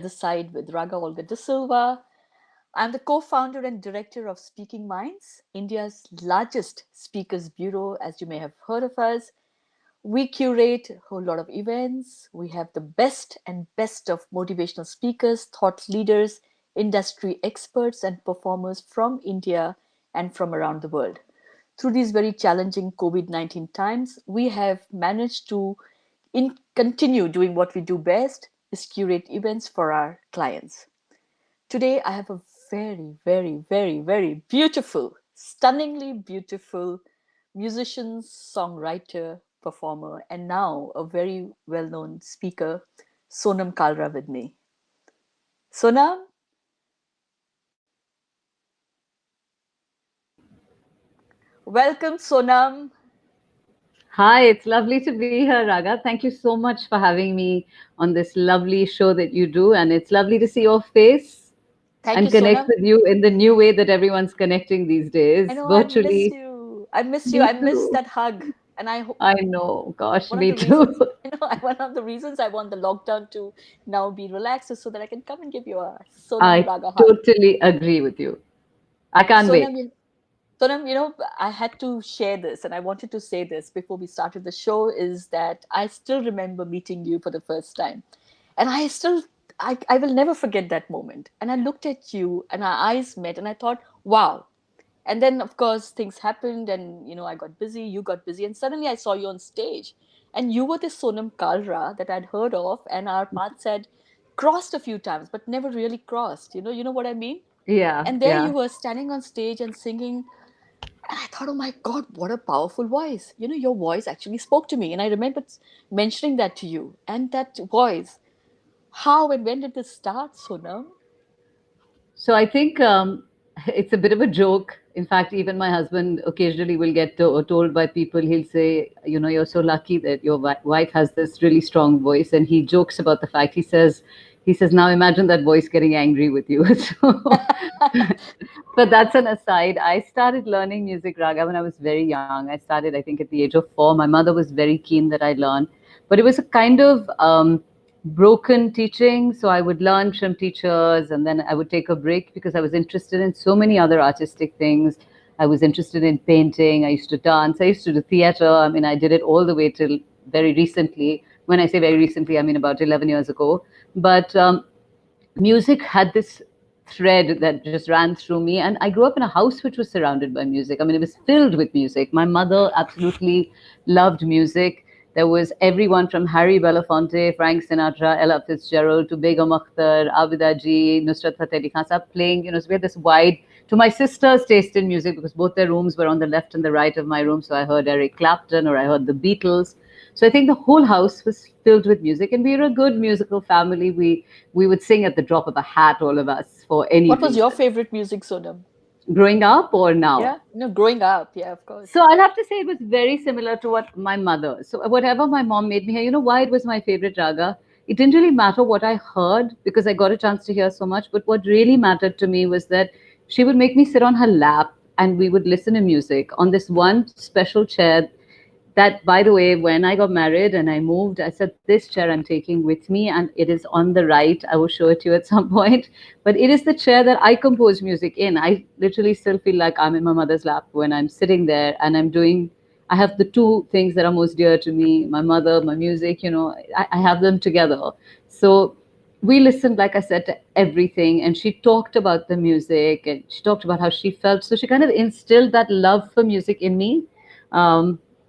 the side with Raga Olga de Silva. I'm the co founder and director of Speaking Minds, India's largest speakers bureau, as you may have heard of us. We curate a whole lot of events. We have the best of motivational speakers, thought leaders, industry experts, and performers from India and from around the world. Through these very challenging COVID-19 times, we have managed to continue doing what we do best is curate events for our clients. Today, I have a very beautiful, stunningly beautiful musician, songwriter, performer, and now a very well known speaker, Sonam Kalra, with me. Sonam, welcome, Sonam. Hi, it's lovely to be here, Raga. Thank you so much for having me on this lovely show that you do. And it's lovely to see your face Thank you, and connect Sonam. with you in the new way that everyone's connecting these I days, know I miss virtually. you. I miss you. Me I miss too. that hug. And I hope I know. Gosh, one of me the too. reasons, one of the reasons I want the lockdown to now be relaxed is so that I can come and give you a Sonam I Raga hug. totally agree with you. I can't Sonam, wait. you Sonam, I had to share this and I wanted to say this before we started the show is that I still remember meeting you for the first time. And I will never forget that moment. And I looked at you and our eyes met and I thought, wow. And then, of course, things happened and, I got busy, you got busy. And suddenly I saw you on stage. And you were this Sonam Kalra that I'd heard of and our paths had crossed a few times, but never really crossed. You know what I mean? Yeah, And there yeah. you were standing on stage and singing and I thought, oh my God, what a powerful voice. Your voice actually spoke to me. And I remember mentioning that to you. And that voice, how and when did this start, Sonam? So I think it's a bit of a joke. In fact, even my husband occasionally will get told by people, he'll say, you're so lucky that your wife has this really strong voice. And he jokes about the fact, he says, now imagine that voice getting angry with you. So, but that's an aside. I started learning music raga when I was very young. I started, I think, at the age of 4. My mother was very keen that I learn, but it was a kind of broken teaching. So I would learn from teachers and then I would take a break because I was interested in so many other artistic things. I was interested in painting. I used to dance. I used to do theater. I mean, I did it all the way till very recently. When I say very recently, I mean about 11 years ago. But music had this thread that just ran through me. And I grew up in a house which was surrounded by music. I mean, it was filled with music. My mother absolutely loved music. There was everyone from Harry Belafonte, Frank Sinatra, Ella Fitzgerald, to Begum Akhtar, Abida Ji, Nusrat Fateh Ali Khan Sahab playing. So we had this wide, to my sister's taste in music, because both their rooms were on the left and the right of my room. So I heard Eric Clapton or I heard the Beatles. So I think the whole house was filled with music, and we were a good musical family. We would sing at the drop of a hat, all of us, for any What was your reason. favorite music, Sonam? Growing up or now? Yeah, growing up. Yeah, of So course. I'll have to say it was very similar to what my mother. So whatever my mom made me hear, why it was my favorite raga? It didn't really matter what I heard because I got a chance to hear so much. But what really mattered to me was that she would make me sit on her lap and we would listen to music on this one special chair. That, by the way, when I got married and I moved, I said, this chair I'm taking with me, and it is on the right. I will show it to you at some point. But it is the chair that I compose music in. I literally still feel like I'm in my mother's lap when I'm sitting there and I'm doing. I have the two things that are most dear to me, my mother, my music, I have them together. So we listened, like I said, to everything. And she talked about the music and she talked about how she felt. So she kind of instilled that love for music in me.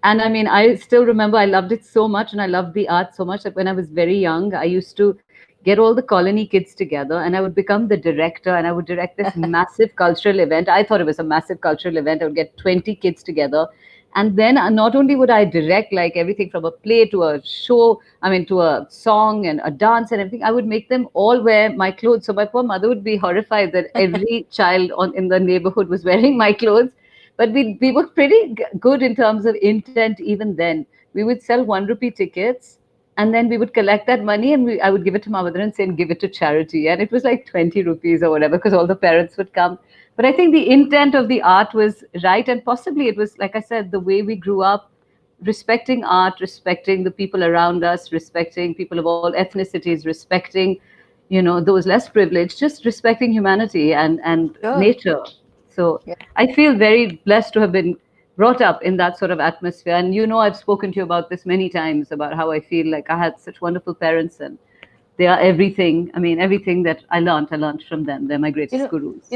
And I mean, I still remember I loved it so much and I loved the art so much that when I was very young, I used to get all the colony kids together and I would become the director and I would direct this massive cultural event. I thought it was a massive cultural event. I would get 20 kids together. And then not only would I direct like everything from a play to a show, I mean, to a song and a dance and everything, I would make them all wear my clothes. So my poor mother would be horrified that every child in the neighborhood was wearing my clothes, but we were pretty good in terms of intent even then. We would sell 1 rupee tickets and then we would collect that money and I would give it to my mother and say, give it to charity. And it was like 20 rupees or whatever because all the parents would come. But I think the intent of the art was right. And possibly it was, like I said, the way we grew up, respecting art, respecting the people around us, respecting people of all ethnicities, respecting those less privileged, just respecting humanity and Sure. nature. So Yeah. I feel very blessed to have been brought up in that sort of atmosphere. And I've spoken to you about this many times, about how I feel like I had such wonderful parents, and they are everything. I mean, everything that I learned from them. They're my You greatest know, gurus.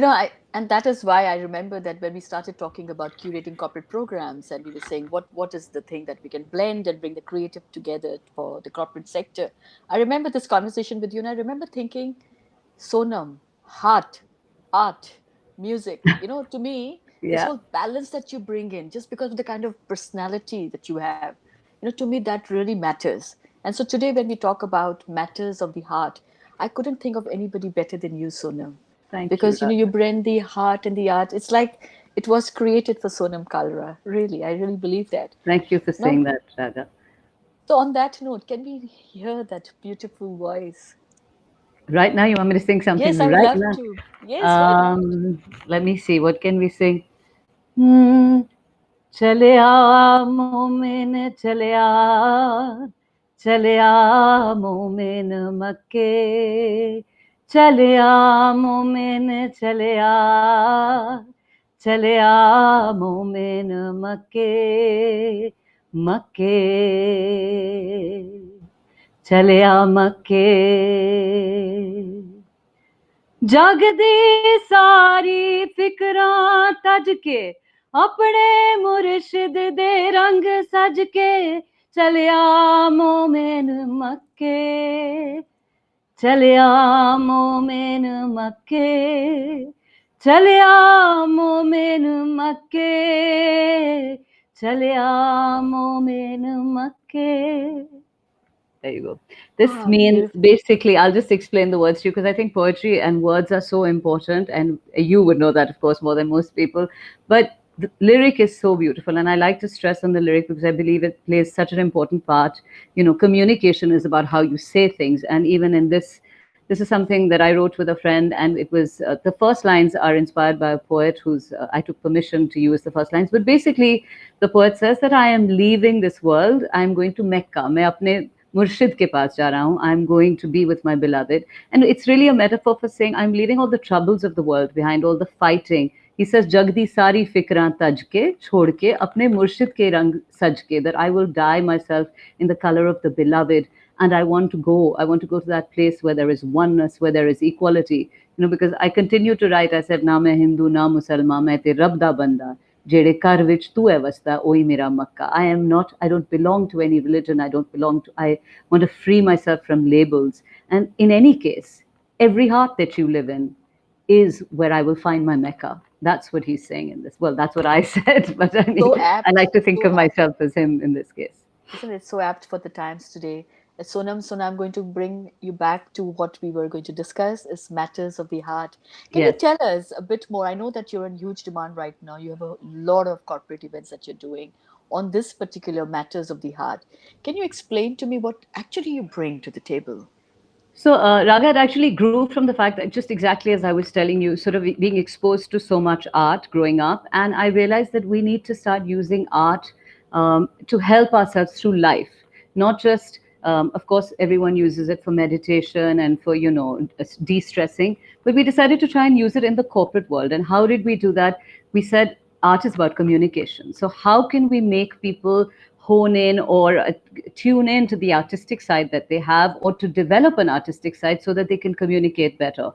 and that is why I remember that when we started talking about curating corporate programs, and we were saying what is the thing that we can blend and bring the creative together for the corporate sector. I remember this conversation with you, and I remember thinking, Sonam, heart, art, music. To me, this Yeah. whole balance that you bring in, just because of the kind of personality that you have, to me, that really matters. And so today, when we talk about matters of the heart, I couldn't think of anybody better than you, Sonam, Thank you, because you Radha. blend the heart and the art. It's like it was created for Sonam Kalra. Really, I really believe that. Thank you for Now, saying that, Radha. so on that note, can we hear that beautiful voice? Right now, you want me to sing Yes, something I would right love now? to. Yes, why not? Let me see. What can we sing? Hmm. चलिया मोमिन चलिया चलिया मोमिन मक्के चलिया मोमिन चलिया चलिया मोमिन मक्के मक्के चलिया मक्के जगदी सारी फिकरां तज के अपने मुर्शिद दे रंग सज के चलिया मोमिन मक्के चलिया मोमिन मक्के चलिया मोमिन मक्के चलिया मोमिन मक्के. There you go. This Ah, means beautiful. basically, I'll just explain the words to you because I think poetry and words are so important. And you would know that, of course, more than most people. But the lyric is so beautiful. And I like to stress on the lyric because I believe it plays such an important part. Communication is about how you say things. And even in this is something that I wrote with a friend, and it was the first lines are inspired by a poet who's I took permission to use the first lines. But basically, the poet says that I am leaving this world. I am going to Mecca. मैं अपने मुर्शिद के पास जा रहा हूँ. I'm going to be with my beloved. And it's really a metaphor for saying I'm leaving all the troubles of the world behind, all the fighting. He says, जगदी सारी फिक्रां तज के छोड़ के अपने मुर्शिद के रंग सज के, that I will dye myself in the color of the beloved. And I want to go to that place where there is oneness, where there is equality. Because I continue to write, I said, na main Hindu, na Musalman, main te Rab da banda. ਜਿਹੜੇ ਘਰ ਵਿੱਚ ਤੂੰ ਹੈ ਵਸਦਾ ਉਹੀ ਮੇਰਾ ਮੱਕਾ. I don't belong to any religion. I want to free myself from labels. And in any case, every heart that you live in is where I will find my Mecca. That's what he's saying in this. Well, that's what I said, but I So mean, I apt, like to think so of apt. myself as him in this case. Isn't it so apt for the times today? Sonam, I'm going to bring you back to what we were going to discuss is matters of the heart. Can you Yes. tell us a bit more? I know that you're in huge demand right now. You have a lot of corporate events that you're doing on this particular matters of the heart. Can you explain to me what actually you bring to the table? So, Raghat actually grew from the fact that just exactly as I was telling you, sort of being exposed to so much art growing up. And I realized that we need to start using art to help ourselves through life, not just, of course, everyone uses it for meditation and for, de stressing, but we decided to try and use it in the corporate world. And how did we do that? We said, art is about communication. So, how can we make people hone in or tune in to the artistic side that they have, or to develop an artistic side so that they can communicate better?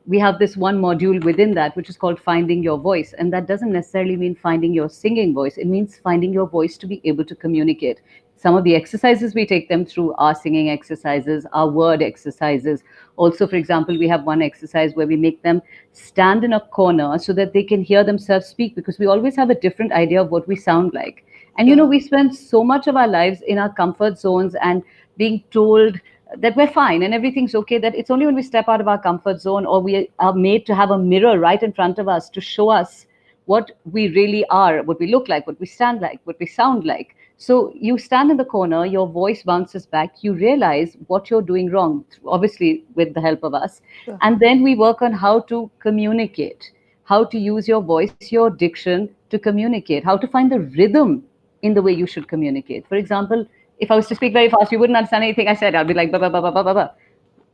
We have this one module within that, which is called Finding Your Voice. And that doesn't necessarily mean finding your singing voice, it means finding your voice to be able to communicate. Some of the exercises we take them through are singing exercises, are word exercises. Also, for example, we have one exercise where we make them stand in a corner so that they can hear themselves speak, because we always have a different idea of what we sound like. And Sure. we spend so much of our lives in our comfort zones and being told that we're fine and everything's okay, that it's only when we step out of our comfort zone, or we are made to have a mirror right in front of us to show us what we really are, what we look like, what we stand like, what we sound like. So you stand in the corner, your voice bounces back, you realize what you're doing wrong, obviously with the help of us. Sure. And then we work on how to communicate, how to use your voice, your diction to communicate, how to find the rhythm in the way you should communicate. For example, if I was to speak very fast, you wouldn't understand anything I said. I'd be like, ba, ba, ba, ba, ba, ba, ba.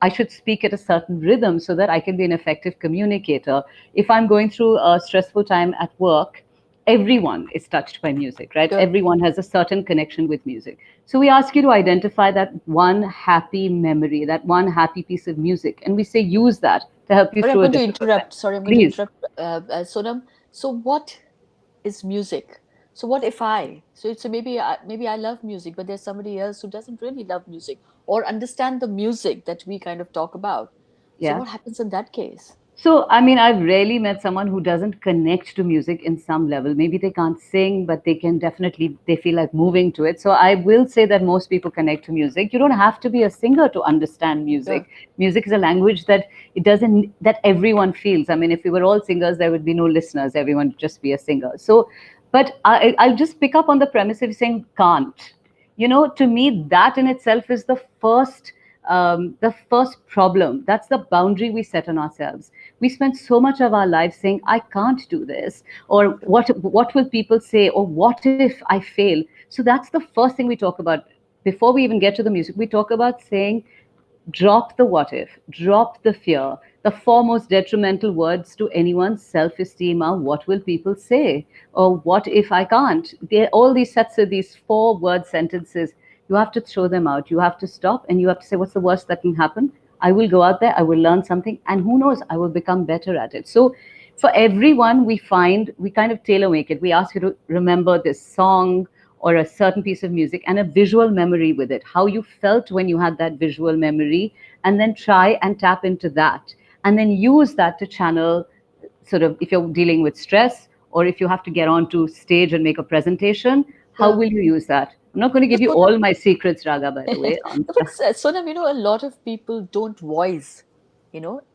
I should speak at a certain rhythm so that I can be an effective communicator. If I'm going through a stressful time at work, everyone is touched by music, right? Sure. Everyone has a certain connection with music. So we ask you to identify that one happy memory, that one happy piece of music, and we say use that to help you Sorry, I'm through a going to difficult time. interrupt. Sorry, I'm going to Please. interrupt, Sonam. So, what is music? So, what if I? So maybe I love music, but there's somebody else who doesn't really love music or understand the music that we kind of talk about. So, Yeah. what happens in that case? So, I mean, I've rarely met someone who doesn't connect to music in some level. Maybe they can't sing, but they can definitely, they feel like moving to it. So, I will say that most people connect to music. You don't have to be a singer to understand music. Sure. Music is a language that it doesn't, that everyone feels. I mean, if we were all singers, there would be no listeners. Everyone would just be a singer. So, but I'll just pick up on the premise of saying can't. To me, that in itself is the first problem. That's the boundary we set on ourselves. We spend so much of our life saying, I can't do this, or what will people say, or what if I fail? So that's the first thing we talk about. Before we even get to the music, we talk about saying, drop the what if, drop the fear. The four most detrimental words to anyone's self esteem are, what will people say? Or what if I can't? All these sets of these four-word sentences, you have to throw them out. You have to stop and you have to say, what's the worst that can happen? I will go out there, I will learn something, and who knows, I will become better at it. So for everyone, we kind of tailor make it. We ask you to remember this song or a certain piece of music and a visual memory with it, how you felt when you had that visual memory, and then try and tap into that. And then use that to channel, sort of, if you're dealing with stress or if you have to get onto stage and make a presentation, how Sure. will you use that? I'm not going to So, give you Sonam, all my secrets, Raga, by the way. but Sonam, a lot of people don't voice,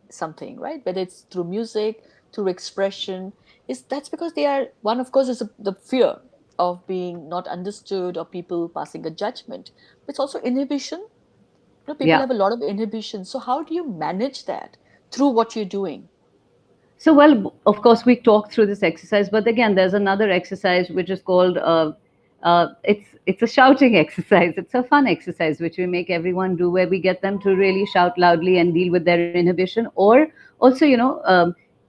something, right? Whether it's through music, through expression, is that's because they are one, of course, is the fear of being not understood or people passing a judgment. But it's also inhibition. People Yeah. have a lot of inhibition. So how do you manage that through what you're doing? So, well, of course, we talk through this exercise, but again, there's another exercise which is called it's a shouting exercise. It's a fun exercise which we make everyone do, where we get them to really shout loudly and deal with their inhibition. Or also,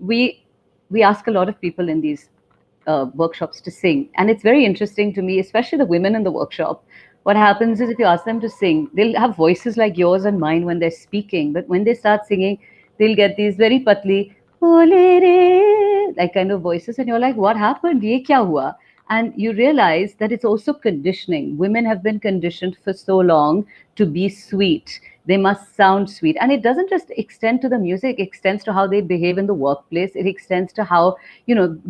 we we ask a lot of people in these workshops to sing, and it's very interesting to me, especially the women in the workshop. What happens is, if you ask them to sing, they'll have voices like yours and mine when they're speaking, but when they start singing, they'll get these very patli, "Ole re," like kind of voices, and you're like, what happened? Ye kya hua? And you realize that it's also conditioning. Women have been conditioned for so long to be sweet. They must sound sweet. And it doesn't just extend to the music, it extends to how they behave in the workplace. It extends to how,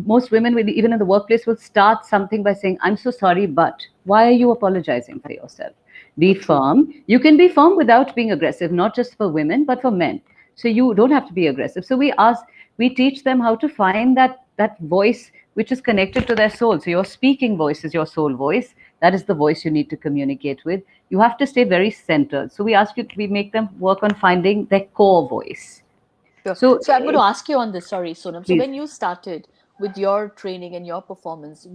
most women, will, even in the workplace, will start something by saying, I'm so sorry, but why are you apologizing for yourself? Be So true. firm. You can be firm without being aggressive, not just for women, but for men. So you don't have to be aggressive. So we teach them how to find that voice which is connected to their soul. So your speaking voice is your soul voice. That is the voice you need to communicate with. You have to stay very centered. So we make them work on finding their core voice. Sure. So So I'm going to ask you on this. Sorry, Sonam. So please. when you started with your training and your performance,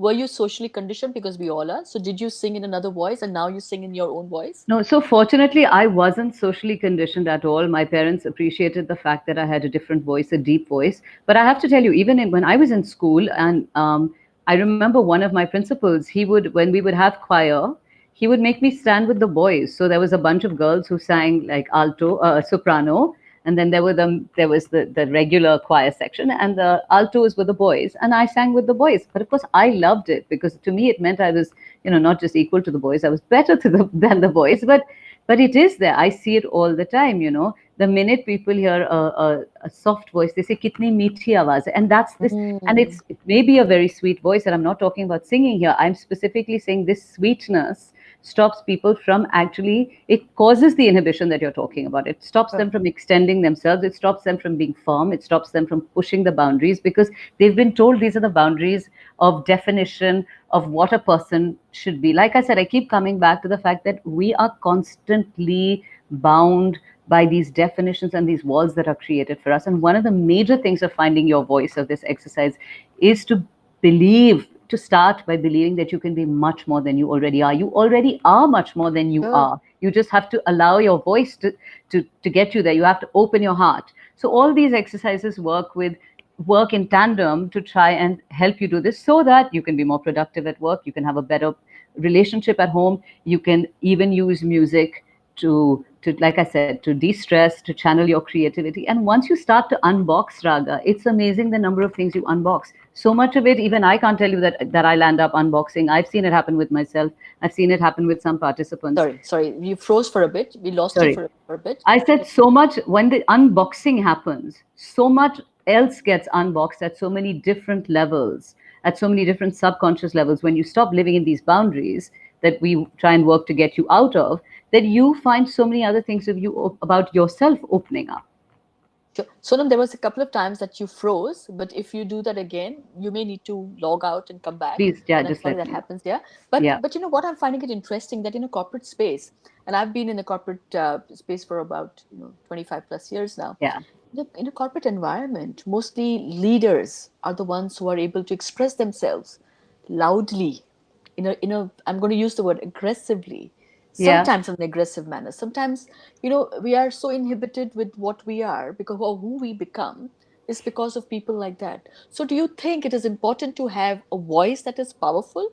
were you socially conditioned, because we all are? So did you sing in another voice and now you sing in your own voice? No, so fortunately, I wasn't socially conditioned at all. My parents appreciated the fact that I had a different voice, a deep voice. But I have to tell you, when I was in school, and I remember one of my principals, when we would have choir, he would make me stand with the boys. So there was a bunch of girls who sang like alto, soprano, and then there was the regular choir section, and the altos were the boys, and I sang with the boys. But of course, I loved it because to me it meant I was, not just equal to the boys, I was better than the boys. But it is there. I see it all the time. The minute people hear a soft voice, they say "kitni meethi awaaz hai," and that's this. And Mm. it may be a very sweet voice, and I'm not talking about singing here. I'm specifically saying this sweetness stops people from actually, it causes the inhibition that you're talking about. It stops Sure. them from extending themselves. It stops them from being firm. It stops them from pushing the boundaries, because they've been told these are the boundaries of definition of what a person should be. Like I said, I keep coming back to the fact that we are constantly bound by these definitions and these walls that are created for us. And one of the major things of finding your voice of this exercise is to believe, to start by believing that you can be much more than you already are. You already are much more than you Sure. are. You just have to allow your voice to get you there. You have to open your heart. So all these exercises work in tandem to try and help you do this so that you can be more productive at work, you can have a better relationship at home, you can even use music to like I said, to de-stress, to channel your creativity. And once you start to unbox raga, it's amazing the number of things you unbox. So much of it, even I can't tell you that I'll end up unboxing. I've seen it happen with myself. I've seen it happen with some participants. Sorry, you froze for a bit. We lost you Sorry. for a bit. I said so much when the unboxing happens, so much else gets unboxed at so many different levels, at so many different subconscious levels. When you stop living in these boundaries that we try and work to get you out of, that you find so many other things of you about yourself opening up. Sure. Sonam, there was a couple of times that you froze, but if you do that again, you may need to log out and come back. Please, yeah, And I'm just sorry let that me know. happens, yeah. But Yeah, you know what, I'm finding it interesting that in a corporate space, and I've been in a corporate space for about 25 plus years now. yeah. In a corporate environment, mostly leaders are the ones who are able to express themselves loudly I'm going to use the word aggressively, Yeah. sometimes in an aggressive manner. Sometimes, we are so inhibited with what we are because of who we become is because of people like that. So do you think it is important to have a voice that is powerful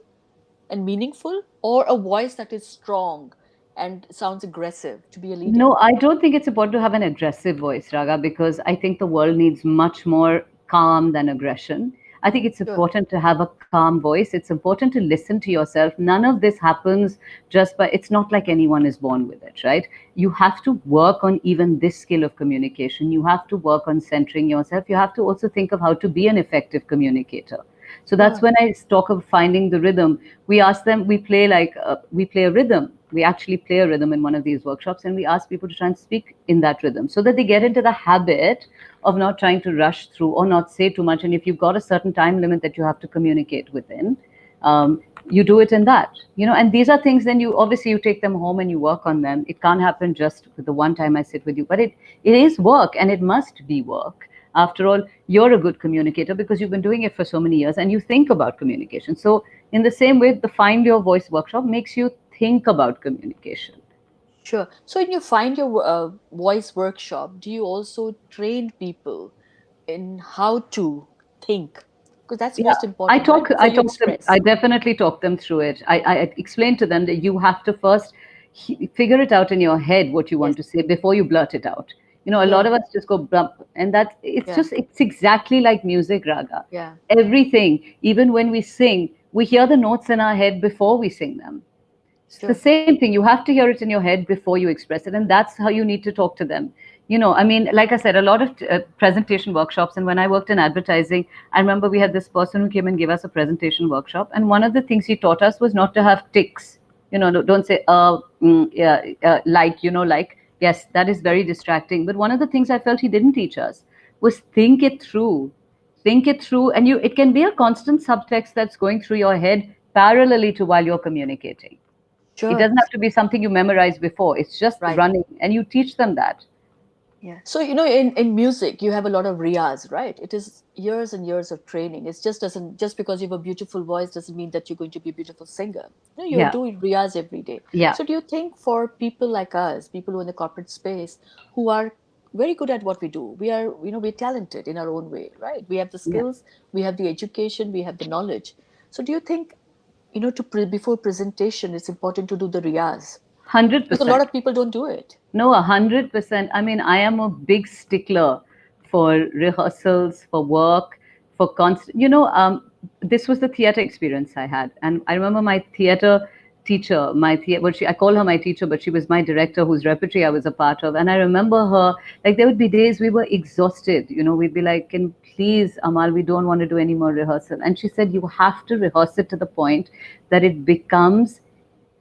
and meaningful, or a voice that is strong and sounds aggressive to be a leader? No, I don't think it's important to have an aggressive voice, Raga, because I think the world needs much more calm than aggression. I think it's Sure. important to have a calm voice. It's important to listen to yourself. None of this happens just by, it's not like anyone is born with it, right? You have to work on even this skill of communication. You have to work on centering yourself. You have to also think of how to be an effective communicator. So that's Sure. when I talk of finding the rhythm. We ask them, we play a rhythm. We actually play a rhythm in one of these workshops, and we ask people to try and speak in that rhythm so that they get into the habit of not trying to rush through or not say too much. And if you've got a certain time limit that you have to communicate within, you do it in that, and these are things, then you obviously you take them home and you work on them. It can't happen just with the one time I sit with you, but it is work, and it must be work. After all, you're a good communicator because you've been doing it for so many years and you think about communication. So in the same way, the Find Your Voice workshop makes you think about communication. Sure. So in your Find Your Voice workshop, do you also train people in how to think? Because that's Yeah, most important, right? I Before you talk them, I express. definitely talk them through it. I explain to them that you have to first figure it out in your head what you Yes. want to say before you blurt it out. A lot Sure. of us just go bump, and that Yeah. it's exactly like music, Raga. Yeah. Everything, even when we sing, we hear the notes in our head before we sing them. It's the Sure. same thing. You have to hear it in your head before you express it, and that's how you need to talk to them. I mean, like I said, a lot of presentation workshops, and when I worked in advertising, I remember we had this person who came and gave us a presentation workshop, and one of the things he taught us was not to have ticks. Don't say yeah, like, like, yes, that is very distracting. But one of the things I felt he didn't teach us was think it through, and it can be a constant subtext that's going through your head parallelly to while you're communicating. It Sure. doesn't have to be something you memorized before. It's just Right. running, and you teach them that. Yeah. So, in music, you have a lot of riyaz, right? It is years and years of training. It just doesn't, just because you have a beautiful voice doesn't mean that you're going to be a beautiful singer. You're Yeah, doing riyaz every day. yeah, So, do you think for people like us, people who are in the corporate space, who are very good at what we do, we're talented in our own way, right? We have the yeah. skills, we have the education, we have the knowledge. So, do you think, before presentation, it's important to do the riyaz? Hundred Because a lot percent. of people don't do it. No, 100%. I mean, I am a big stickler for rehearsals, for work, for constant. This was the theater experience I had, and I remember my theater teacher, well, I call her my teacher, but she was my director, whose repertory I was a part of. And I remember her, like, there would be days we were exhausted. We'd be like, "Can please, Amal, we don't want to do any more rehearsal." And she said, "You have to rehearse it to the point that it becomes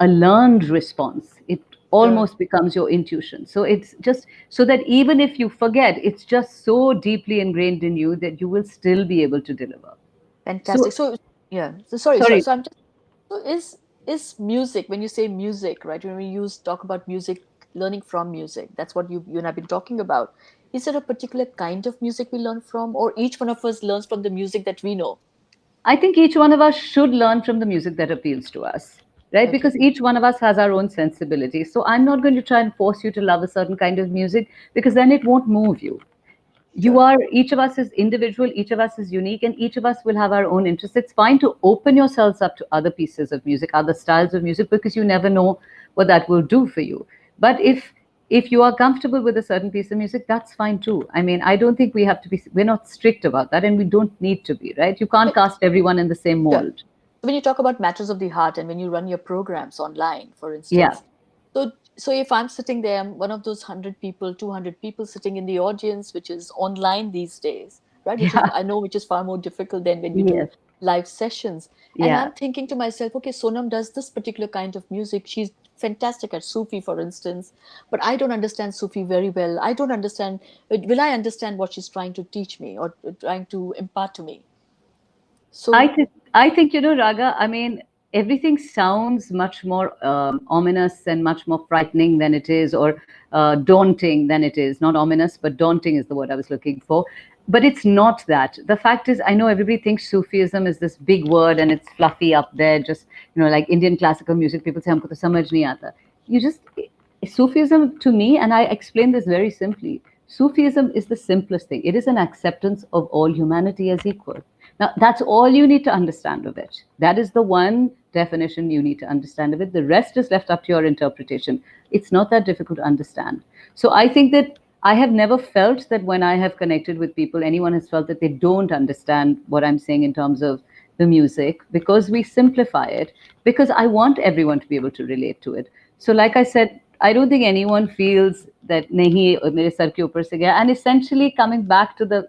a learned response. It Sure. almost becomes your intuition. So it's just so that even if you forget, it's just so deeply ingrained in you that you will still be able to deliver." Fantastic. So, So, yeah. So sorry. sorry, So I'm just so is music, when you say music, right? When we use talk about music, learning from music, that's what you and I've been talking about. Is there a particular kind of music we learn from, or each one of us learns from the music that we know? I think each one of us should learn from the music that appeals to us, right? Okay. Because each one of us has our own sensibility. So I'm not going to try and force you to love a certain kind of music because then it won't move you. You Sure. are, each of us is individual, each of us is unique, and each of us will have our own interests. It's fine to open yourselves up to other pieces of music, other styles of music, because you never know what that will do for you. But if you are comfortable with a certain piece of music, that's fine too. I mean, I don't think we have to be, we're not strict about that, and we don't need to be, right? You can't But cast everyone in the same sure. mold. When you talk about matters of the heart and when you run your programs online, for Yeah. instance, so if I'm sitting there, I'm one of those 100 people, 200 people sitting in the audience, which is online these days, right? Which is, Yeah. I know, which is far more difficult than when we do Yes. live sessions. And Yeah. I'm thinking to myself, okay, Sonam does this particular kind of music. She's fantastic at Sufi, for instance, but I don't understand Sufi very well. I don't understand, will I understand what she's trying to teach me or trying to impart to me? I So, think I think Raga. I mean, everything sounds much more ominous and much more frightening than it is, or daunting than it is. Not ominous, but daunting is the word I was looking for. But it's not that. The fact is, I know everybody thinks Sufism is this big word and it's fluffy up there, just like Indian classical music. People say, "Humko to samajh nahi aata." You just Sufism to me, and I explain this very simply. Sufism is the simplest thing. It is an acceptance of all humanity as equal. Now, that's all you need to understand of it. That is the one definition you need to understand of it. The rest is left up to your interpretation. It's not that difficult to understand. So I think that I have never felt that when I have connected with people, anyone has felt that they don't understand what I'm saying in terms of the music, because we simplify it, because I want everyone to be able to relate to it. So, like I said, I don't think anyone feels that nahi mere sar ke upar se gaya. And essentially, coming back to the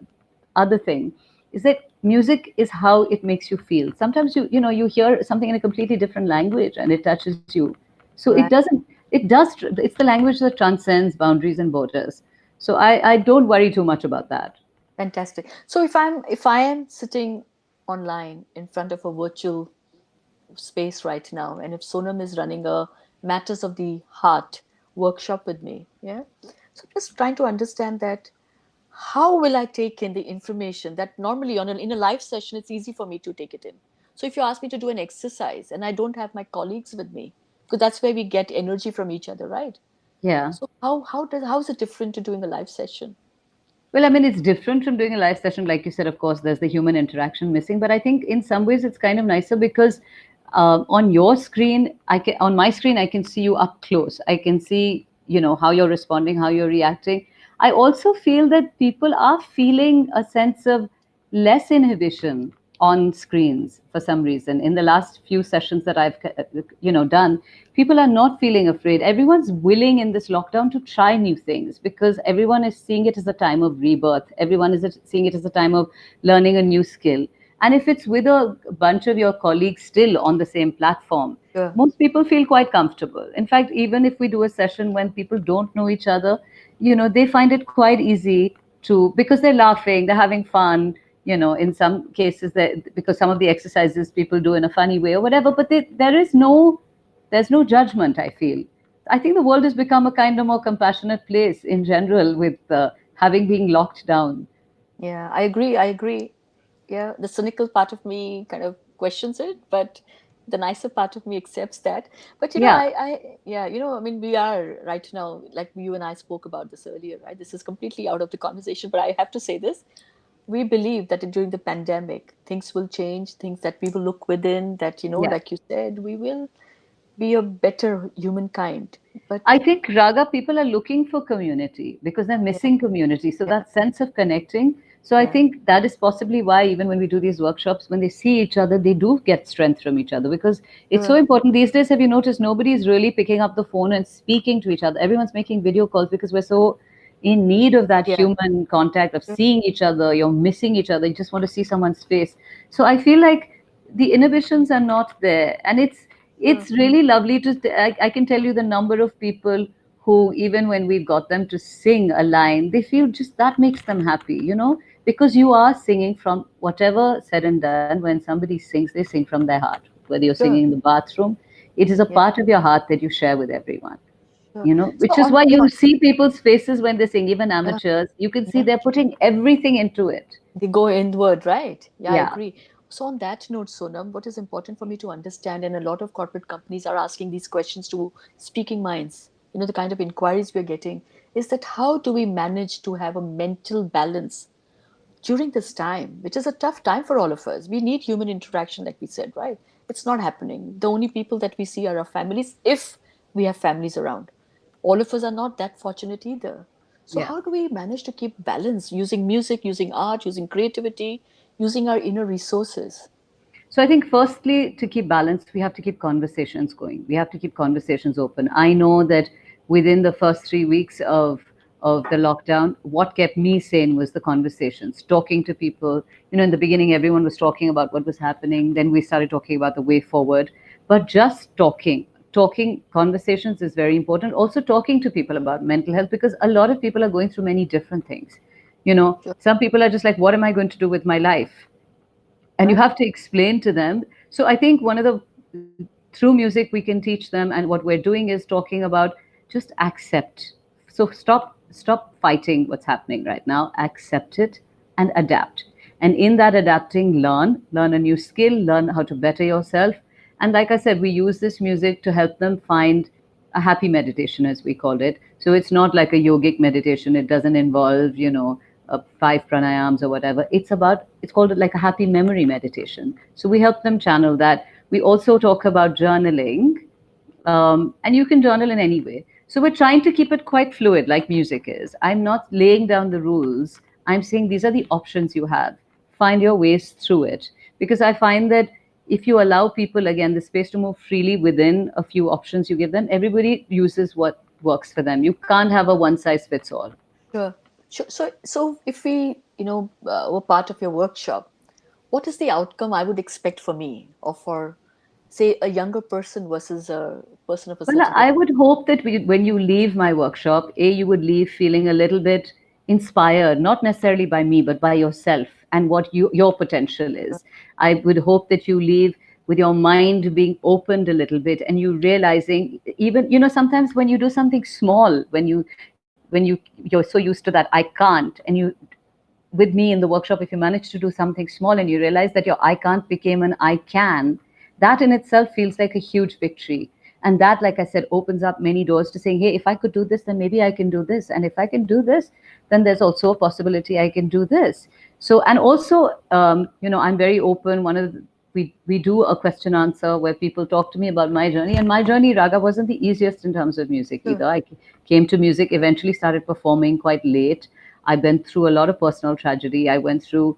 other thing is that music is how it makes you feel. Sometimes you hear something in a completely different language and it touches you. So it right. doesn't it does it's the language that transcends boundaries and borders. So I don't worry too much about that. Fantastic. So if I am sitting online in front of a virtual space right now, and if Sonam is running a Matters of the Heart workshop with me, yeah. So just trying to understand that how will I take in the information that normally in a live session it's easy for me to take it in. So if you ask me to do an exercise and I don't have my colleagues with me, because that's where we get energy from each other, right? Yeah. So how is it different to doing a live session? Well, I mean, it's different from doing a live session. Like you said, of course, there's the human interaction missing. But I think in some ways it's kind of nicer because on your screen, on my screen, I can see you up close. I can see, how you're responding, how you're reacting. I also feel that people are feeling a sense of less inhibition on screens for some reason. In the last few sessions that I've done, people are not feeling afraid. Everyone's willing in this lockdown to try new things because everyone is seeing it as a time of rebirth. Everyone is seeing it as a time of learning a new skill. And if it's with a bunch of your colleagues still on the same platform, Sure. most people feel quite comfortable. In fact, even if we do a session when people don't know each other, they find it quite easy to, because they're laughing, they're having fun. In some cases, that because some of the exercises people do in a funny way or whatever, but there's no judgment. I feel. I think the world has become a kind of more compassionate place in general with having been locked down. Yeah, I agree. I agree. Yeah, the cynical part of me kind of questions it, but the nicer part of me accepts that. But Yeah. yeah, I mean, we are right now, like you and I spoke about this earlier, right? This is completely out of the conversation, but I have to say this. We believe that during the pandemic, things will change, things that we will look within, that, Yeah. like you said, we will be a better humankind. I But think Raga people are looking for community because they're yeah, missing community. So yeah, that sense of connecting. So I yeah, think that is possibly why even when we do these workshops, when they see each other, they do get strength from each other because it's so sure. important. These days, have you noticed nobody is really picking up the phone and speaking to each other? Everyone's making video calls because we're so in need of that Yeah, human contact of sure. seeing each other. You're missing each other. You just want to see someone's face. So I feel like the inhibitions are not there, and Sure. it's really lovely to I can tell you the number of people who, even when we've got them to sing a line, they feel just that makes them happy, because you are singing from whatever said and done. When somebody sings, they sing from their heart, whether you're singing in Sure. the bathroom. It is a Yeah, part of your heart that you share with everyone, sure. So which is why you see people's faces when they sing, even uh, amateurs. You can see yeah, they're putting everything into it. they go inward, right? Yeah, I Yeah. agree. So, on that note, Sonam, what is important for me to understand, and a lot of corporate companies are asking these questions to Speaking Minds, the kind of inquiries we're getting, is that how do we manage to have a mental balance during this time, which is a tough time for all of us? We need human interaction, like we said, right? It's not happening. The only people that we see are our families, if we have families around. All of us are not that fortunate either. So, Yeah. how do we manage to keep balance using music, using art, using creativity, using our inner resources? So I think firstly, to keep balance, we have to keep conversations going. We have to keep conversations open. I know that within the first 3 weeks of the lockdown, what kept me sane was the conversations, talking to people. In the beginning, everyone was talking about what was happening. Then we started talking about the way forward. But just talking conversations is very important. Also talking to people about mental health, because a lot of people are going through many different things. Sure. Some people are just like, what am I going to do with my life? And you Right. have to explain to them. So I think one of the through music we can teach them, and what we're doing is talking about just accept. So stop fighting what's happening right now, accept it and adapt. And in that adapting, learn a new skill, learn how to better yourself. And like I said, we use this music to help them find a happy meditation, as we called it. So it's not like a yogic meditation. It doesn't involve, five pranayams or whatever. It's called like a happy memory meditation. So we help them channel that. We also talk about journaling, and you can journal in any way. So we're trying to keep it quite fluid, like music is. I'm not laying down the rules. I'm saying these are the options you have. Find your ways through it. Because I find that if you allow people, again, the space to move freely within a few options you give them, everybody uses what works for them. You can't have a one size fits all. Sure. Sure. So if we, were part of your workshop, what is the outcome I would expect for me or for, say, a younger person versus a person of a Well, certain age? I would hope that when you leave my workshop, you would leave feeling a little bit inspired, not necessarily by me, but by yourself and what your potential is. I would hope that you leave with your mind being opened a little bit, and you realizing, even, sometimes when you do something small, you're so used to that I can't, and you with me in the workshop, if you manage to do something small and you realize that your I can't became an I can, that in itself feels like a huge victory. And that, like I said, opens up many doors to saying, hey, if I could do this, then maybe I can do this. And if I can do this, then there's also a possibility I can do this. So, and also, I'm very open. We do a question answer where people talk to me about my journey. And my journey, Raga, wasn't the easiest in terms of music Sure. either. I came to music, eventually started performing quite late. I've been through a lot of personal tragedy. I went through,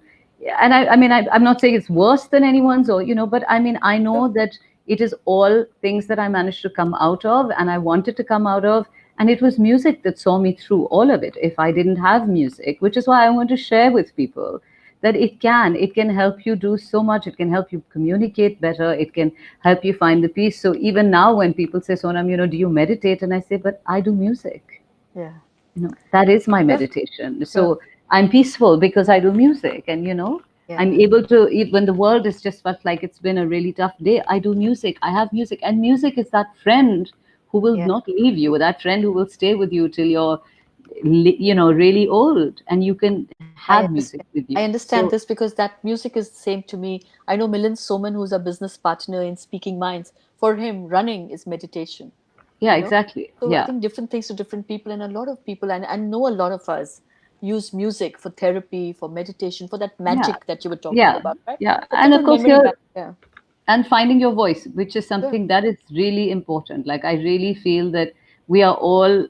and I'm not saying it's worse than anyone's, or but I mean, I Sure. know that it is all things that I managed to come out of, and I wanted to come out of, and it was music that saw me through all of it. If I didn't have music, which is why I want to share with people that it can help you do so much. It can help you communicate better. It can help you find the peace. So even now, when people say, Sonam, do you meditate? And I say, but I do music. Yeah. That is my Sure. meditation. Sure. So I'm peaceful because I do music, and I'm Yeah. able to, when the world is just felt like it's been a really tough day, I do music. I have music, and music is that friend who will Yeah. not leave you, that friend who will stay with you till you're really old, and you can have I music understand. with you. I So understand this because that music is the same to me. I know Milind Soman, who's a business partner in Speaking Minds. For him, running is meditation, yeah, you know. exactly. So I Yeah, think different things to different people, and a lot of people, and I know a lot of us use music for therapy, for meditation, for that yeah, magic that you were talking yeah, about, right? yeah. For And of different course, memory here back. Yeah. and finding your voice, which is Sure. something that is really important. Like, I really feel that we are all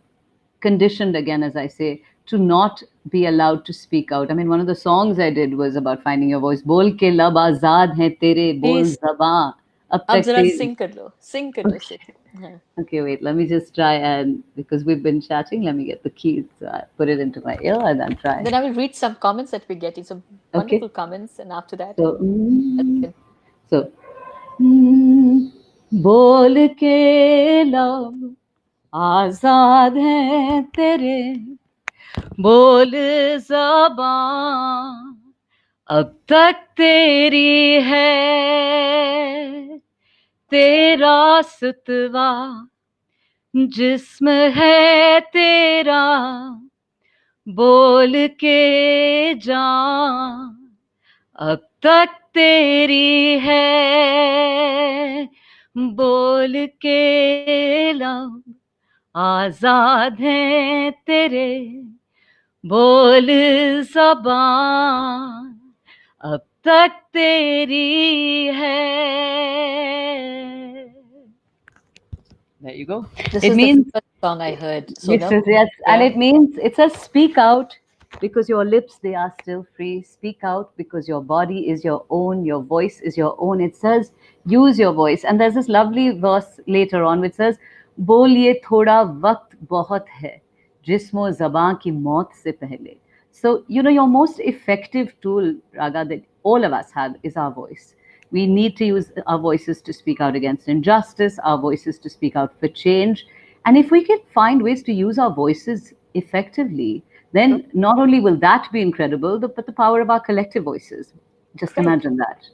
conditioned, again, as I say, to not be allowed to speak out. I mean, one of the songs I did was about finding your voice. Bol ke lab azad hai tere, bol Please, zaban ab अब tak जरा teri. सिंग कर लो Okay. से. Yeah. Okay, wait, let me just try, and because we've been chatting, let me get the keys. So I put it into my ear and then try. Then I will read some comments that we're getting, some Okay. wonderful comments, and after that, So, so बोल के लब आजाद है तेरे, बोल ज़बां अब तक तेरी है, तेरा सुतवा जिस्म है तेरा, बोल के जान अब तक तेरी है, बोल के लब आजाद हैं तेरे, बोल ज़बान अब तक तेरी है. There you go. This It is the means first song I heard, Yes, Sonam. yes, yes. And Yeah. it means it says speak out because your lips, they are still free. Speak out because your body is your own, your voice is your own. It says use your voice. And there's this lovely verse later on which says, बोलिए थोड़ा वक्त बहुत है जिस्मो ज़बां की मौत से पहले. So, your most effective tool, Raga, that all of us have is our voice. We need to use our voices to speak out against injustice, our voices to speak out for change. And if we can find ways to use our voices effectively, then not only will that be incredible, but the power of our collective voices. Just Right. imagine that.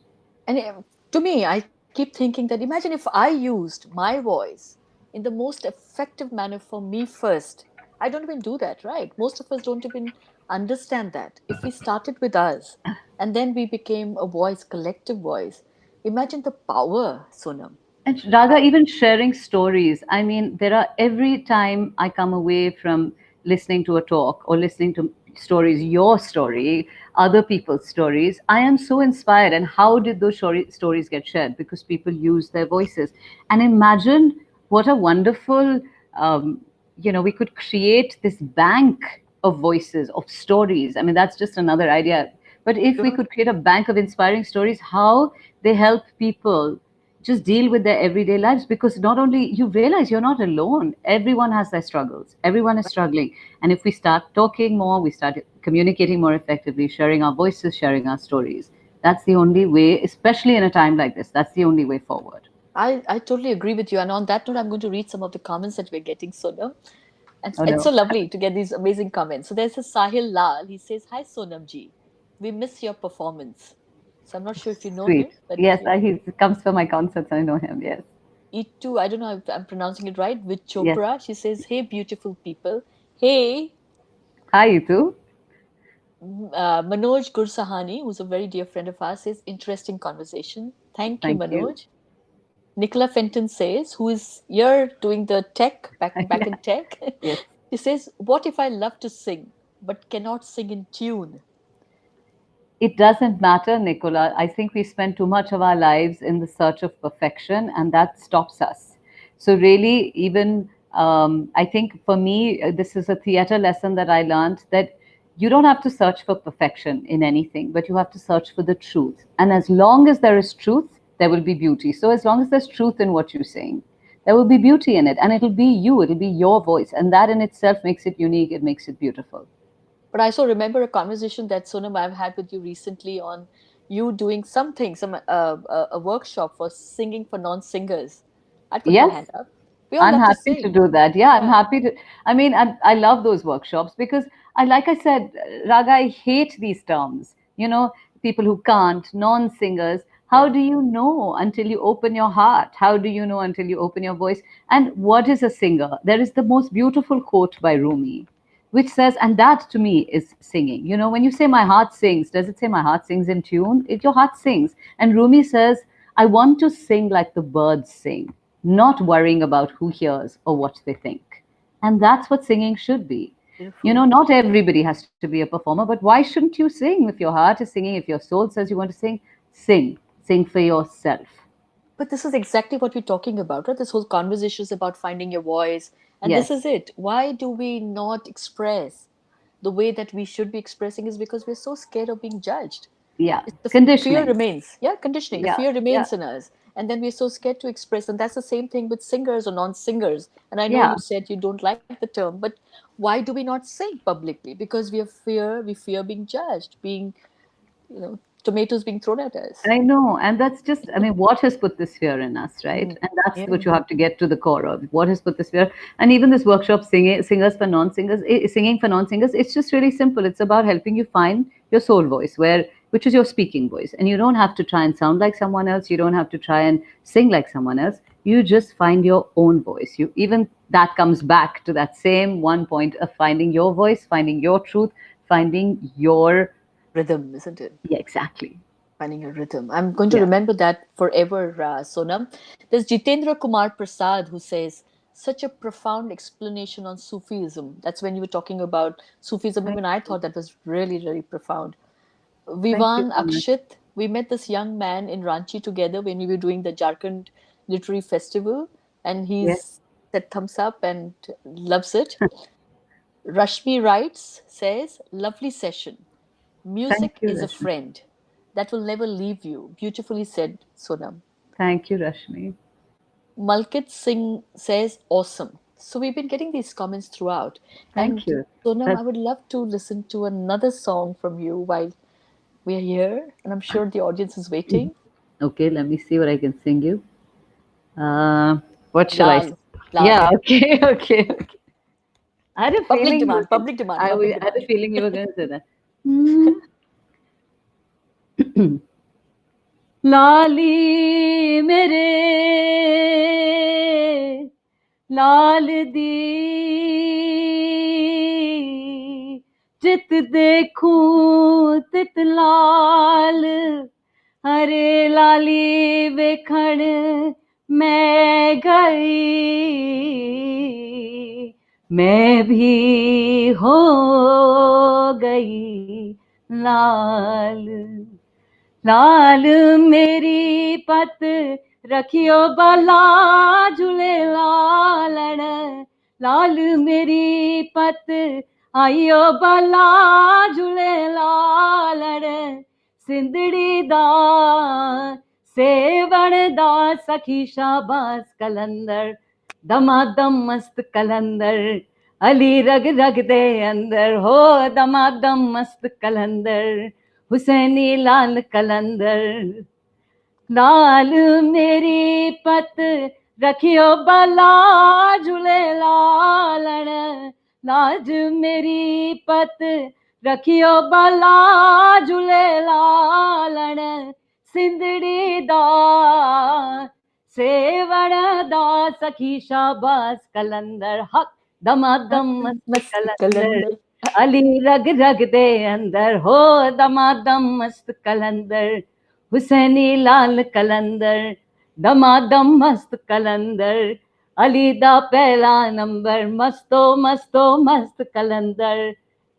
And to me, I keep thinking that imagine if I used my voice in the most effective manner for me first. I don't even do that, right? Most of us don't even understand that. If we started with us and then we became a voice, collective voice, imagine the power, Sonam. And Raga, even sharing stories. I mean, there are every time I come away from listening to a talk or listening to stories, your story, other people's stories, I am so inspired. And how did those stories get shared? Because people use their voices. And imagine what a wonderful, we could create this bank of voices, of stories. I mean, that's just another idea. But if we Sure. could create a bank of inspiring stories, how they help people just deal with their everyday lives, because not only you realize you're not alone, everyone has their struggles, everyone is struggling. And if we start talking more, we start communicating more effectively, sharing our voices, sharing our stories, that's the only way, especially in a time like this, that's the only way forward. I totally agree with you. And on that note, I'm going to read some of the comments that we're getting, Sonam. And Oh it's no. so lovely to get these amazing comments. So there's a Sahil Lal. He says, "Hi Sonam ji, we miss your performance." So I'm not sure if you know him, Sweet. but Yes, yeah, he comes for my concerts, I know him. Yes. E2, I don't know if I'm pronouncing it right, with Yes. Chopra. She says, "Hey, beautiful people. Hey, Hi, you too. Manoj Gursahani, who's a very dear friend of ours, says, interesting conversation. Thank you, Thank you. Manoj. Nicola Fenton says, who is here doing the tech, back in Yeah. tech. Yes. She says, what if I love to sing but cannot sing in tune? It doesn't matter, Nicola. I think we spend too much of our lives in the search of perfection, and that stops us. So, really, even I think for me, this is a theater lesson that I learned, that you don't have to search for perfection in anything, but you have to search for the truth. And as long as there is truth, there will be beauty. So, as long as there's truth in what you're saying, there will be beauty in it, and it'll be you, it'll be your voice. And that in itself makes it unique, it makes it beautiful. But I also remember a conversation that Sonam I've had with you recently on you doing something, a workshop for singing for non-singers. I put my Yes, hand up. We all I'm love to happy to sing. do that. Yeah, I'm Yeah. happy to. I mean, I love those workshops because like I said, Raga, I hate these terms. People who can't, non-singers. How Yeah. do you know until you open your heart? How do you know until you open your voice? And what is a singer? There is the most beautiful quote by Rumi, which says, and that to me is singing. When you say my heart sings, does it say my heart sings in tune? Your heart sings. And Rumi says, I want to sing like the birds sing, not worrying about who hears or what they think. And that's what singing should be. Beautiful. Not everybody has to be a performer, but why shouldn't you sing? If your heart is singing, if your soul says you want to sing, sing. Sing for yourself. But this is exactly what we're talking about, right? This whole conversation is about finding your voice. And this is Yes. it. Why do we not express the way that we should be expressing is because we're so scared of being judged. Yeah. The fear Conditioning. remains. Yeah, conditioning. The Yeah. fear Yeah. remains in us. And then we're so scared to express. And that's the same thing with singers or non singers. And I know Yeah. you said you don't like the term, but why do we not sing publicly? Because we fear being judged, being, tomatoes being thrown at us. I know. And that's just, I mean, what has put this fear in us, right? Mm. And that's Yeah. what you have to get to the core of. What has put this fear? And even this workshop, singers for non-singers, singing for non-singers, it's just really simple. It's about helping you find your soul voice, which is your speaking voice. And you don't have to try and sound like someone else. You don't have to try and sing like someone else. You just find your own voice. Even that comes back to that same one point of finding your voice, finding your truth, finding your, Rhythm, isn't it? yeah, exactly. Finding a rhythm. I'm going to Yeah. remember that forever, Sonam. There's Jitendra Kumar Prasad who says, such a profound explanation on Sufism. That's when you were talking about Sufism. Thank Even I you. thought that was really, really profound. Thank you Vivan so much. Akshit, we met this young man in Ranchi together when we were doing the Jharkhand Literary Festival, and Yes. he's said thumbs up and loves it. Rashmi writes, says, lovely session. Thank Music you, is a Rashmi. friend that will never leave you. Beautifully said, Sonam. Thank you, Rashmi. Malkit Singh says, awesome. So we've been getting these comments throughout. Thank And you. Sonam, That I would love to listen to another song from you while we're here. And I'm sure the audience is waiting. okay. Let me see what I can sing you. Uh, what shall I? Lal, Lal. Yeah. Okay. Okay. Okay. I had a Public feeling you were demand, going. public demand, I public had a demand. feeling you were going to say that. Hmm. ਲਾਲੀ ਮੇਰੇ ਲਾਲ ਦੀ ਜਿਤ ਦੇਖੂੰ ਤਿਤ ਲਾਲ ਹਰੇ ਲਾਲੀ ਵੇਖਣ ਮੈਂ ਗਈ मैं भी हो गई लाल लाल मेरी पत रखियो बाला झूले लालण लाल मेरी पत आइयो बाला झूले लालण सिंधड़ी दा सेवण दा सखी शाबास कलंदर दमादम मस्त कलंदर अली रग रग दे अंदर हो दमादम मस्त कलंदर हुसैनी लाल कलंदर लाल मेरी पत रखियो बाला झूले लालण लाज मेरी पत रखियो बाला झूले लालण सिंधड़ी दा सेवण दा सखी शाबास कलंदर हक दमादम मस्त मस्त कलंदर कलंदर. अली रग रग दे अंदर हो दमादम मस्त कलंदर हुसैनी लाल कलंदर दमादम मस्त कलंदर अली दा पहला नंबर मस्तो मस्तो मस्त कलंदर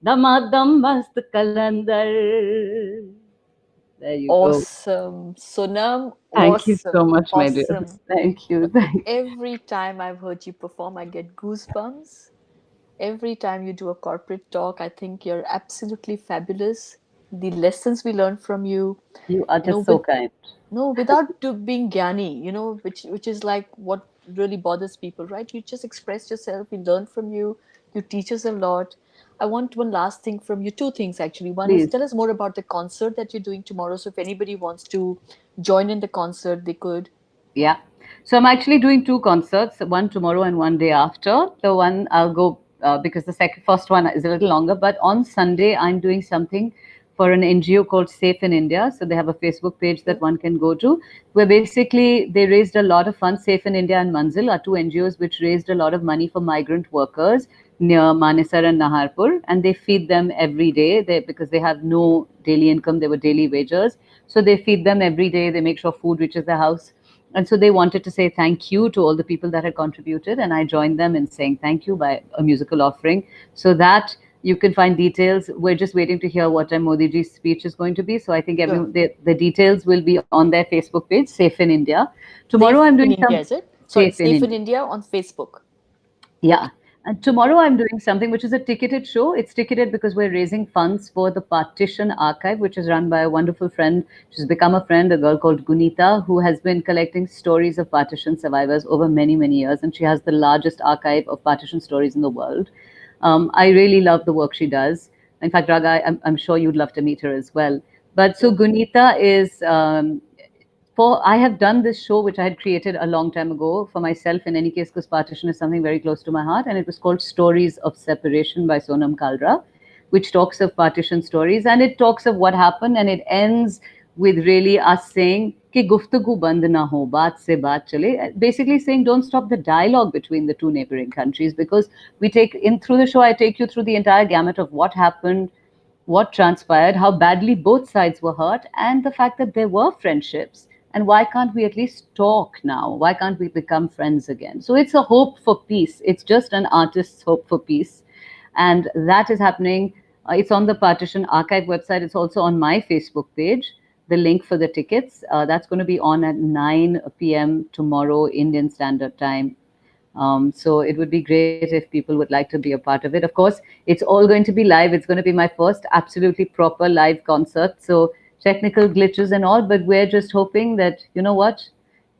दमादम मस्त कलंदर. There you go. Awesome. Sonam, Thank you so awesome. much, my dear. Awesome. Thank you. Thank Every time I've heard you perform, I get goosebumps. Every time you do a corporate talk, I think you're absolutely fabulous. The lessons we learn from you, you. You are you know, just so with kind. no, without being gyani, you know, which is like what really bothers people, right? You just express yourself. We learn from you. You teach us a lot. I want one last thing from you. Two things actually. One is Please. tell us more about the concert that you're doing tomorrow. So if anybody wants to join in the concert, they could. Yeah. So I'm actually doing two concerts, one tomorrow and one day after. The one I'll go because the first one is a little longer. But on Sunday, I'm doing something for an NGO called Safe in India. So they have a Facebook page that one can go to, where basically they raised a lot of funds. Safe in India and Manzil are two NGOs which raised a lot of money for migrant workers near Manesar and Naharpur, and they feed them every day. Because they have no daily income, they were daily wagers. So they feed them every day. They make sure food reaches their house, and so they wanted to say thank you to all the people that had contributed, and I joined them in saying thank you by a musical offering. So that you can find details. We're just waiting to hear what time Modi ji's speech is going to be. So I think Sure. the details will be on their Facebook page, Safe in India. Tomorrow Safe I'm in doing India, some is it? Sorry, Safe in Safe in India. India on Facebook. Yeah. Okay. And tomorrow I'm doing something which is a ticketed show. It's ticketed because we're raising funds for the Partition Archive, which is run by a wonderful friend. She's become a friend, a girl called Gunita, who has been collecting stories of partition survivors over many, many years. And she has the largest archive of partition stories in the world. I really love the work she does. In fact, Raga, I'm sure you'd love to meet her as well. But so Sure. Gunita is for I have done this show which I had created a long time ago for myself. In any case, because partition is something very close to my heart, and it was called Stories of Separation by Sonam Kalra, which talks of partition stories, and it talks of what happened, and it ends with really us saying कि गुफ्तगू बंद ना हो बात से बात चले, basically saying don't stop the dialogue between the two neighboring countries, because we take in through the show I take you through the entire gamut of what happened, what transpired, how badly both sides were hurt, and the fact that there were friendships. And why can't we at least talk now? Why can't we become friends again? So it's a hope for peace. It's just an artist's hope for peace. And that is happening. It's on the Partition Archive website. It's also on my Facebook page. The link for the tickets. That's going to be on at 9 p.m. tomorrow, Indian Standard Time. So it would be great if people would like to be a part of it. Of course, it's all going to be live. It's going to be my first absolutely proper live concert. So technical glitches and all, but we're just hoping that, you know what?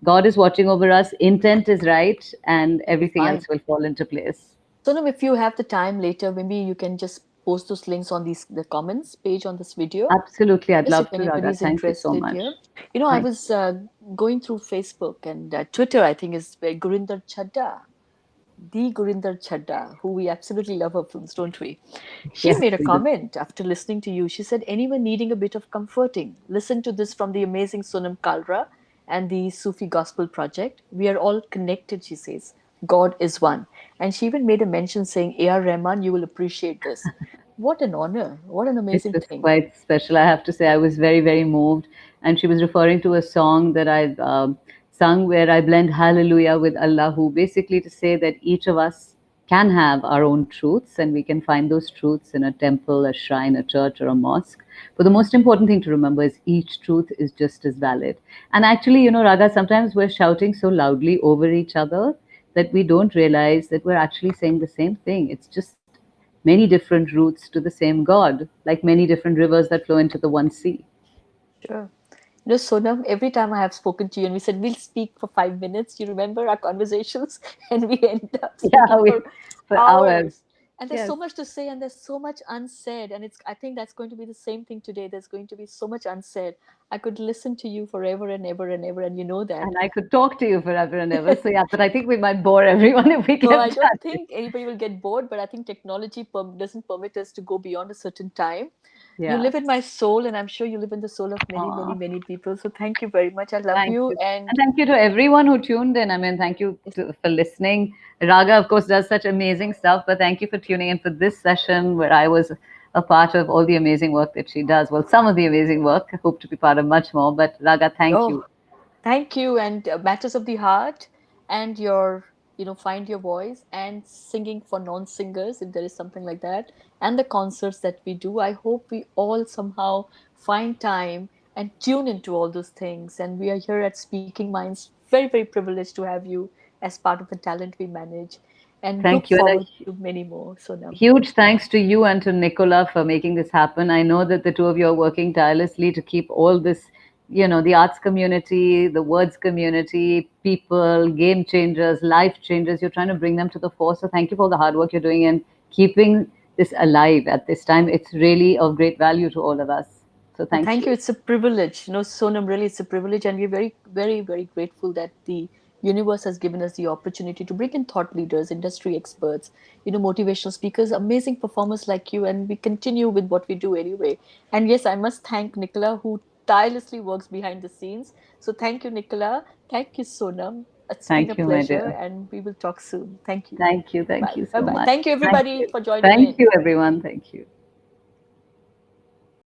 God is watching over us, intent is right, and everything Fine. else will fall into place. Sonam, if you have the time later, maybe you can just post those links on the comments page on this video. Absolutely. I'd Just if love to, anybody Raga. is Thank you so interested much. here. You know, I Thank was going through Facebook and Twitter, I think, is where Gurinder Chadda, the Gurinder Chadda, who we absolutely love her films, don't we? She Yes, made a we do. comment after listening to you. She said, anyone needing a bit of comforting, listen to this from the amazing Sonam Kalra and the Sufi Gospel Project. We are all connected, she says. God is one. And she even made a mention saying, A.R. Rahman, you will appreciate this. What an honor. What an It amazing was thing. quite special. I have to say, I was very, very moved. And she was referring to a song that I've sung where I blend hallelujah with Allahu, basically to say that each of us can have our own truths and we can find those truths in a temple, a shrine, a church, or a mosque. But the most important thing to remember is each truth is just as valid. And actually, Raga, sometimes we're shouting so loudly over each other that we don't realize that we're actually saying the same thing. It's just many different routes to the same God, like many different rivers that flow into the one sea. Sure. You know, Sonam, every time I have spoken to you and we said we'll speak for 5 minutes, you remember our conversations and we end up Yeah, speaking for for hours. hours. And there's Yes. so much to say and there's so much unsaid. And I think that's going to be the same thing today. There's going to be so much unsaid. I could listen to you forever and ever and ever, and you know that. And I could talk to you forever and ever. So, yeah, but I think we might bore everyone if we No, I kept don't chatting. think anybody will get bored, but I think technology doesn't permit us to go beyond a certain time. You Yeah. live in my soul, and I'm sure you live in the soul of many, many, Aw, many people. So thank you very much. I love thank you. you. And And thank you to everyone who tuned in. I mean, thank you for listening. Raga, of course, does such amazing stuff, but thank you for tuning in for this session where I was a part of all the amazing work that she does. Well, some of the amazing work. I hope to be part of much more. But Raga, thank you. oh, thank you. And Matters of the Heart and find your voice and singing for non-singers, if there is something like that, and the concerts that we do. I hope we all somehow find time and tune into all those things. And we are here at Speaking Minds, very, very privileged to have you as part of the talent we manage and look Thank you. And forward to many more, Sonam. huge thanks to you and to Nicola for making this happen. I know that the two of you are working tirelessly to keep all this, the arts community, the words community, people, game changers, life changers. You're trying to bring them to the fore. So thank you for all the hard work you're doing and keeping this alive at this time. It's really of great value to all of us. So Well, thank thank you. you. It's a privilege. Sonam, really, it's a privilege. And we're very, very, very grateful that the universe has given us the opportunity to bring in thought leaders, industry experts, motivational speakers, amazing performers like you. And we continue with what we do anyway. And yes, I must thank Nicola, who tirelessly works behind the scenes. So thank you, Nicola. Thank you, Sonam. It's been a Thank you, my pleasure. dear. And we will talk soon. Thank you. Thank you. Thank Bye. you Bye so bye. much. Thank you, Thank everybody, you. for joining Thank in. you, everyone. Thank you.